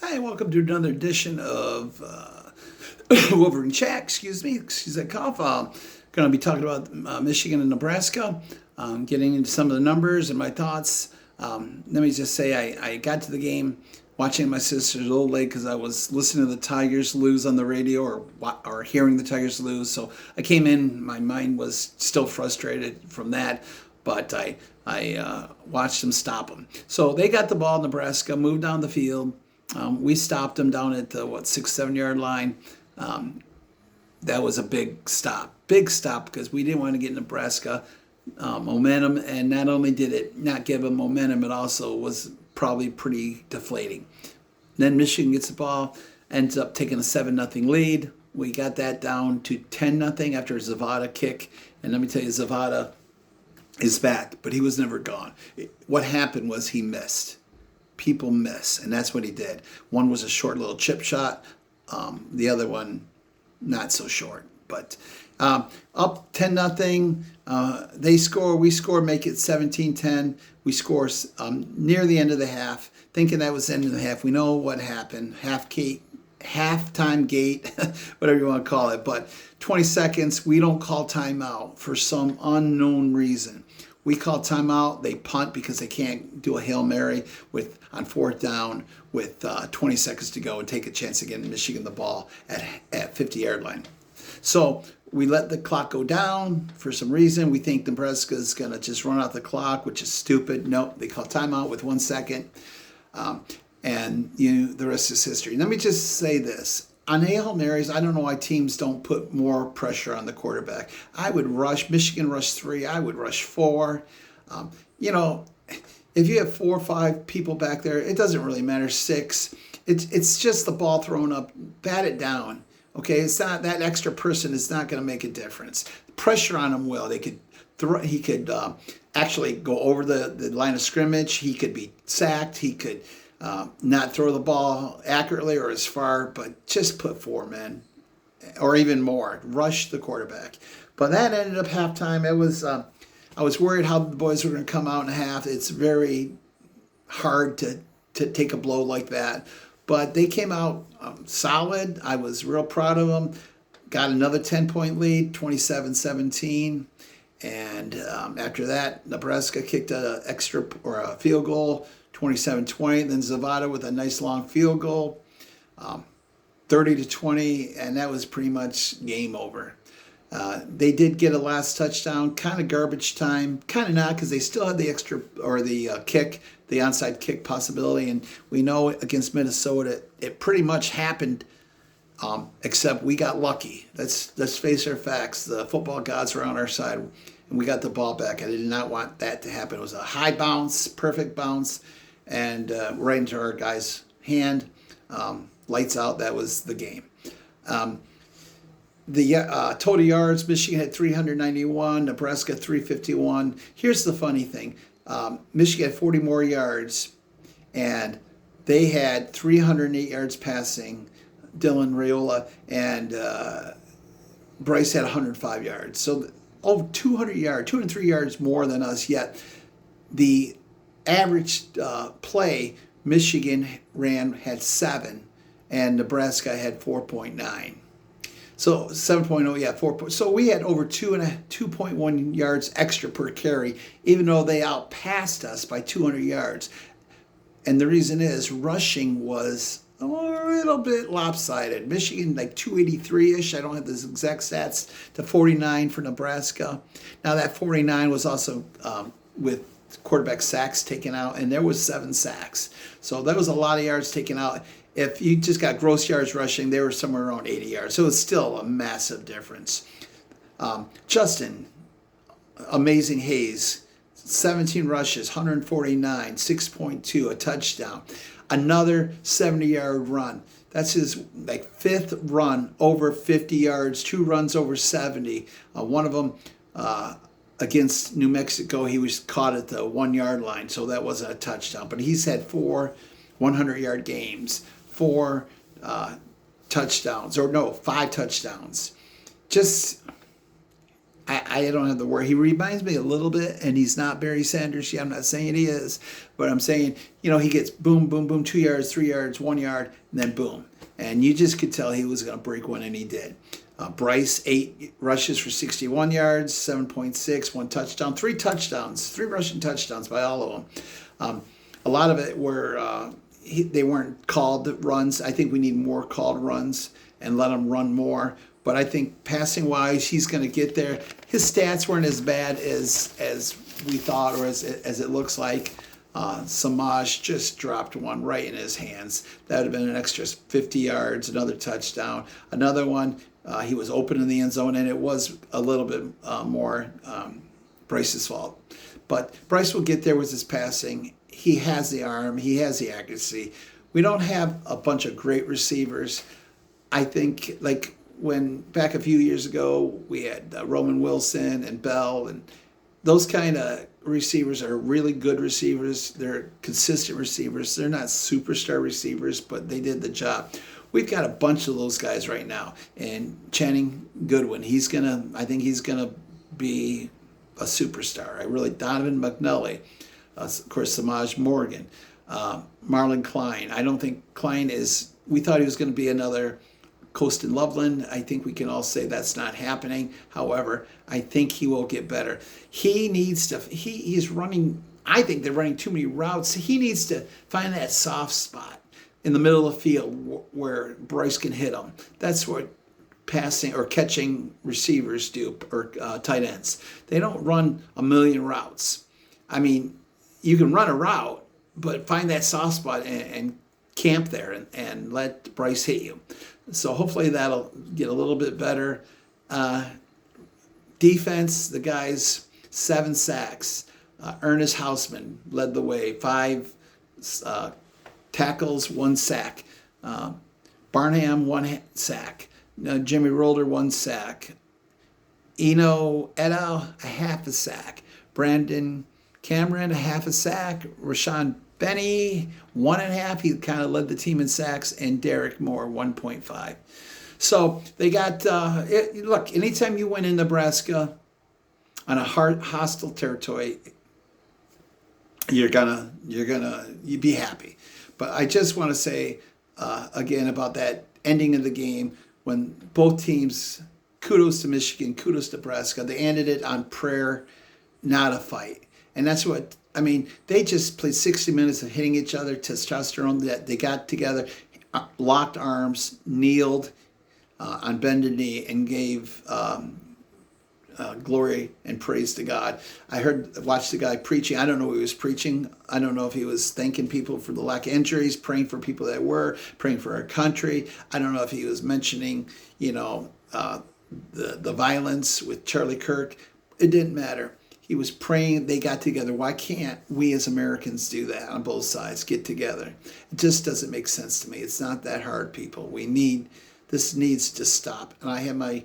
Hi, welcome to another edition of Wolverine Chat. Excuse that cough. Going to be talking about Michigan and Nebraska, getting into some of the numbers and my thoughts. Let me just say I got to the game watching my sister's a little late because I was listening to the Tigers lose on the radio or hearing the Tigers lose. So I came in, my mind was still frustrated from that, but I watched them stop them. So they got the ball, Nebraska, moved down the field. We stopped them down at the 6-7 yard line. That was a big stop because we didn't want to get Nebraska momentum, and not only did it not give them momentum, it also was probably pretty deflating. Then Michigan gets the ball, ends up taking a 7-0 lead. We got that down to 10-0 after a Zavada kick, and let me tell you, Zavada is back, but he was never gone. What happened was he missed. People miss, and that's what he did. One was a short little chip shot. The other one, not so short. But up 10-0. They score, we score, make it 17-10. We score near the end of the half, thinking that was the end of the half. We know what happened. Halftime gate, whatever you want to call it. But 20 seconds, we don't call timeout for some unknown reason. We call timeout. They punt because they can't do a Hail Mary on fourth down with 20 seconds to go and take a chance again Michigan the ball at 50-yard line. So we let the clock go down for some reason. We think Nebraska is going to just run out the clock, which is stupid. No, they call timeout with 1 second. And the rest is history. Let me just say this. On Hail Marys, I don't know why teams don't put more pressure on the quarterback. I would rush. Michigan rushed 3. I would rush 4. If you have 4 or 5 people back there, it doesn't really matter. 6. It's just the ball thrown up. Bat it down. Okay, it's not that extra person is not going to make a difference. Pressure on him will. He could actually go over the line of scrimmage. He could be sacked. He could not throw the ball accurately or as far, but just put 4 men or even more. Rush the quarterback. But that ended up halftime. It was I was worried how the boys were going to come out in half. It's very hard to take a blow like that. But they came out solid. I was real proud of them. Got another 10-point lead, 27-17. And after that, Nebraska kicked a field goal, 27-20. Then Zavada with a nice long field goal, 30-20, and that was pretty much game over. They did get a last touchdown, kind of garbage time, kind of not because they still had the extra or the kick, the onside kick possibility, and we know against Minnesota it pretty much happened. Except we got lucky. Let's face our facts. The football gods were on our side, and we got the ball back. I did not want that to happen. It was a high bounce, perfect bounce, and right into our guy's hand. Lights out. That was the game. The total yards, Michigan had 391, Nebraska 351. Here's the funny thing. Michigan had 40 more yards, and they had 308 yards passing. Dylan Raiola and Bryce had 105 yards. So over 203 yards more than us, yet the average play Michigan had 7 and Nebraska had 4.9. So 7.0, yeah, 4. So we had over 2.1 yards extra per carry, even though they outpassed us by 200 yards. And the reason is rushing was a little bit lopsided. Michigan, like 283-ish. I don't have the exact stats, to 49 for Nebraska. Now that 49 was also with quarterback sacks taken out, and there was 7 sacks. So that was a lot of yards taken out. If you just got gross yards rushing, they were somewhere around 80 yards. So it's still a massive difference. Justin, amazing Hayes, 17 rushes, 149, 6.2, a touchdown. Another 70-yard run. That's his 5th run over 50 yards, 2 runs over 70. One of them against New Mexico, he was caught at the 1-yard line, so that wasn't a touchdown. But he's had 4 100-yard games, 4 touchdowns, or no, 5 touchdowns. I don't have the word. He reminds me a little bit, and he's not Barry Sanders. Yeah, I'm not saying he is, but I'm saying, he gets boom, boom, boom, 2 yards, 3 yards, 1 yard, and then boom. And you just could tell he was going to break one, and he did. Bryce, 8 rushes for 61 yards, 7.6, 1 touchdown, 3 touchdowns, 3 rushing touchdowns by all of them. A lot of it were they weren't called runs. I think we need more called runs and let him run more. But I think passing-wise, he's going to get there. His stats weren't as bad as we thought, or as it looks like. Samaj just dropped one right in his hands. That would have been an extra 50 yards, another touchdown. Another one, he was open in the end zone, and it was a little bit more Bryce's fault. But Bryce will get there with his passing. He has the arm. He has the accuracy. We don't have a bunch of great receivers. I think, like, when back a few years ago, we had Roman Wilson and Bell, and those kind of receivers are really good receivers. They're consistent receivers. They're not superstar receivers, but they did the job. We've got a bunch of those guys right now. And Channing Goodwin, I think he's going to be a superstar. Donovan McNully, of course, Samaj Morgan, Marlon Klein. I don't think Klein we thought he was going to be another Colston Loveland. I think we can all say that's not happening. However, I think he will get better. He needs to, he's running, I think they're running too many routes. He needs to find that soft spot in the middle of the field where Bryce can hit him. That's what passing or catching receivers do, or tight ends. They don't run a million routes. I mean, you can run a route, but find that soft spot and camp there and let Bryce hit you. So hopefully that'll get a little bit better. Defense, the guys, 7 sacks. Ernest Hausman led the way, 5 tackles, 1 sack. Barnham, 1 sack. Jimmy Rolder, 1 sack. Eno Eda, a half a sack. Brandon Cameron, a half a sack. Rashawn Benny, 1.5. He kind of led the team in sacks. And Derek Moore, 1.5. So they got, look, anytime you win in Nebraska on a hostile territory, you'd be happy. But I just want to say, again, about that ending of the game when both teams, kudos to Michigan, kudos to Nebraska, they ended it on prayer, not a fight. And that's what, I mean, they just played 60 minutes of hitting each other, testosterone. They got together, locked arms, kneeled on bended knee, and gave glory and praise to God. I watched the guy preaching. I don't know what he was preaching. I don't know if he was thanking people for the lack of injuries, praying for people that were, praying for our country. I don't know if he was mentioning, the violence with Charlie Kirk. It didn't matter. He was praying. They got together. Why can't we as Americans do that on both sides, get together? It just doesn't make sense to me. It's not that hard, people. This needs to stop. And I have my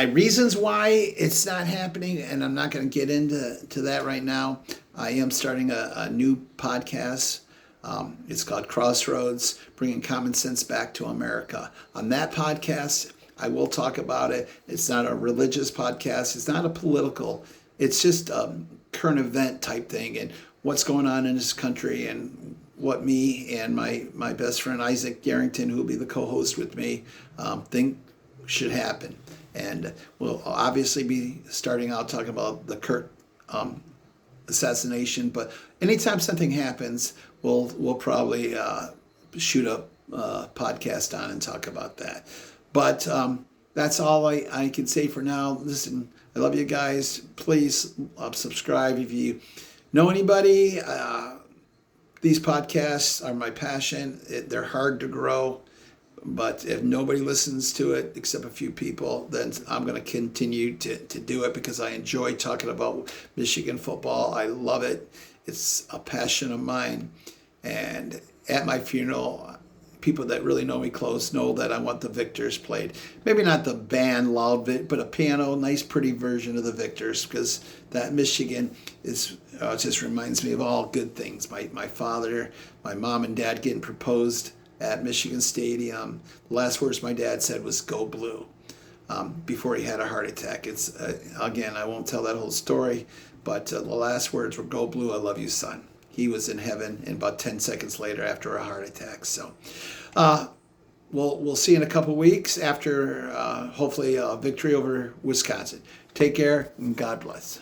reasons why it's not happening, and I'm not going to get into that right now. I am starting a new podcast. It's called Crossroads, Bringing Common Sense Back to America. On that podcast, I will talk about it. It's not a religious podcast. It's not a political. It's just a current event type thing and what's going on in this country and what me and my best friend Isaac Garrington, who will be the co-host with me, think should happen. And we'll obviously be starting out talking about the Kirk assassination. But anytime something happens, we'll probably shoot a podcast on and talk about that. But that's all I can say for now. Listen, I love you guys. Please subscribe if you know anybody. These podcasts are my passion. They're hard to grow. But if nobody listens to it except a few people, then I'm going to continue to do it because I enjoy talking about Michigan football. I love it. It's a passion of mine. And at my funeral, people that really know me close know that I want the Victors played. Maybe not the band loud bit, but a piano, nice, pretty version of the Victors, because that Michigan is just reminds me of all good things. My father, my mom and dad getting proposed at Michigan Stadium. The last words my dad said was "Go Blue." before he had a heart attack. It's again, I won't tell that whole story, but the last words were "Go Blue, I love you, son." He was in heaven, and about 10 seconds later, after a heart attack. So, we'll see in a couple weeks after hopefully a victory over Wisconsin. Take care and God bless.